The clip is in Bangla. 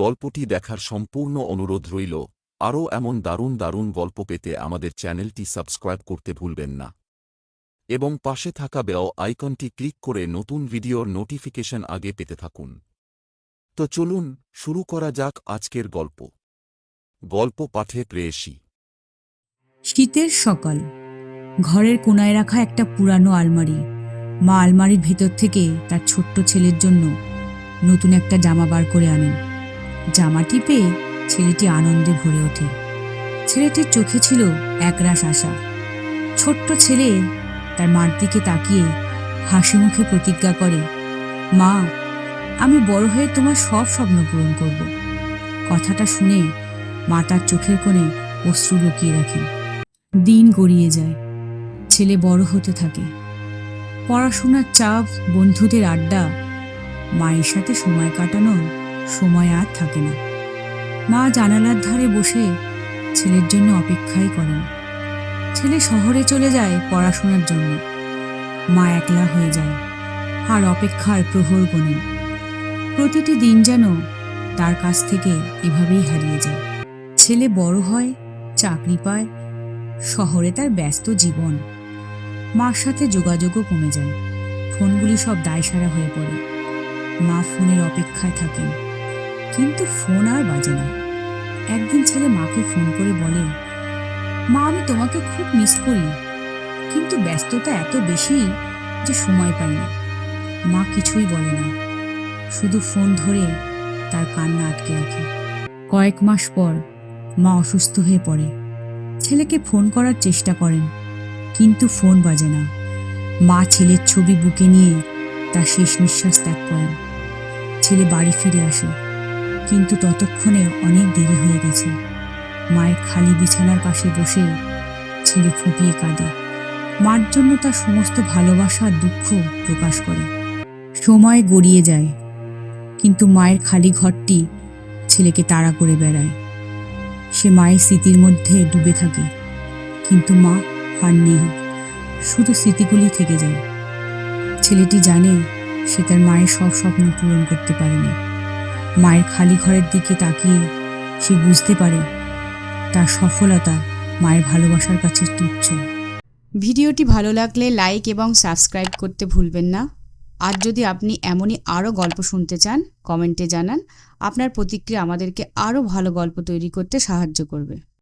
গল্পটি দেখার সম্পূর্ণ অনুরোধ রইল। আরও এমন দারুণ দারুণ গল্প পেতে আমাদের চ্যানেলটি সাবস্ক্রাইব করতে ভুলবেন না এবং পাশে থাকা বেল আইকনটি ক্লিক করে নতুন ভিডিওর নোটিফিকেশন আগে পেতে থাকুন। তো চলুন শুরু করা যাক আজকের গল্প। গল্প পাঠে প্রেয়সী। শীতের সকাল। ঘরের কোনায় রাখা একটা পুরানো আলমারি। মা আলমারির ভেতর থেকে তার ছোট্ট ছেলের জন্য নতুন একটা জামা বার করে আনেন। জামাটি পেয়ে ছেলেটি আনন্দে ভরে ওঠে। ছেলেটির চোখে ছিল একরাশ আশা। ছোট্ট ছেলে তার মার দিকে তাকিয়ে হাসি মুখে প্রতিজ্ঞা করে, মা, আমি বড় হয়ে তোমার সব স্বপ্ন পূরণ করব। কথাটা শুনে মা তার চোখের কোণে অশ্রু লুকিয়ে রাখেন। দিন গড়িয়ে যায়, ছেলে বড় হতে থাকে। পড়াশোনার চাপ, বন্ধুদের আড্ডা, মায়ের সাথে সময় কাটানোর সময় আর থাকে না। মা জানালার ধারে বসে ছেলের জন্য অপেক্ষাই করেন। ছেলে শহরে চলে যায় পড়াশোনার জন্য। মা একলা হয়ে যায় আর অপেক্ষার প্রহর গোনেন। প্রতিটি দিন যেন তার কাছ থেকে এভাবেই হারিয়ে যায়। ছেলে বড় হয়, চাকরি পায়, শহরে তার ব্যস্ত জীবন। মার সাথে যোগাযোগও কমে যায়। ফোনগুলি সব দায়সারা হয়ে পড়ে। মা ফোনের অপেক্ষায় থাকেন, কিন্তু ফোন আর বাজে না। একদিন ছেলে মাকে ফোন করে বলে, মা, আমি তোমাকে খুব মিস করি, কিন্তু ব্যস্ততা এত বেশি যে সময় পাই না। মা কিছুই বলে না, শুধু ফোন ধরে তার কান্না আটকে রাখে। কয়েক মাস পর মা অসুস্থ হয়ে পড়ে। ছেলেকে ফোন করার চেষ্টা করেন, কিন্তু ফোন বাজে না। মা ছেলের ছবি বুকে নিয়ে তার শেষ নিঃশ্বাস ত্যাগ করেন। ছেলে বাড়ি ফিরে আসে, কিন্তু ততক্ষণে অনেক দেরি হয়ে গেছে। মায়ের খালি বিছানার পাশে বসে ছেলে ফুঁপিয়ে কাঁদে। মার জন্য তার সমস্ত ভালোবাসা আর দুঃখ প্রকাশ করে। সময় গড়িয়ে যায়, কিন্তু মায়ের খালি ঘরটি ছেলেকে তাড়া করে বেড়ায়। সে মায়ের স্মৃতির মধ্যে ডুবে থাকে, কিন্তু মা আর নেই, শুধু স্মৃতিগুলি থেকে যায়। ছেলেটি জানে সে তার মায়ের সব স্বপ্ন পূরণ করতে পারেনি। মায়ের খালি ঘরের দিকে তাকিয়ে সে বুঝতে পারে তার সফলতা মায়ের ভালোবাসার কাছে তুচ্ছ। ভিডিওটি ভালো লাগলে লাইক এবং সাবস্ক্রাইব করতে ভুলবেন না। আর যদি আপনি এমনই আরও গল্প শুনতে চান, কমেন্টে জানান। আপনার প্রতিক্রিয়া আমাদেরকে আরও ভালো গল্প তৈরি করতে সাহায্য করবে।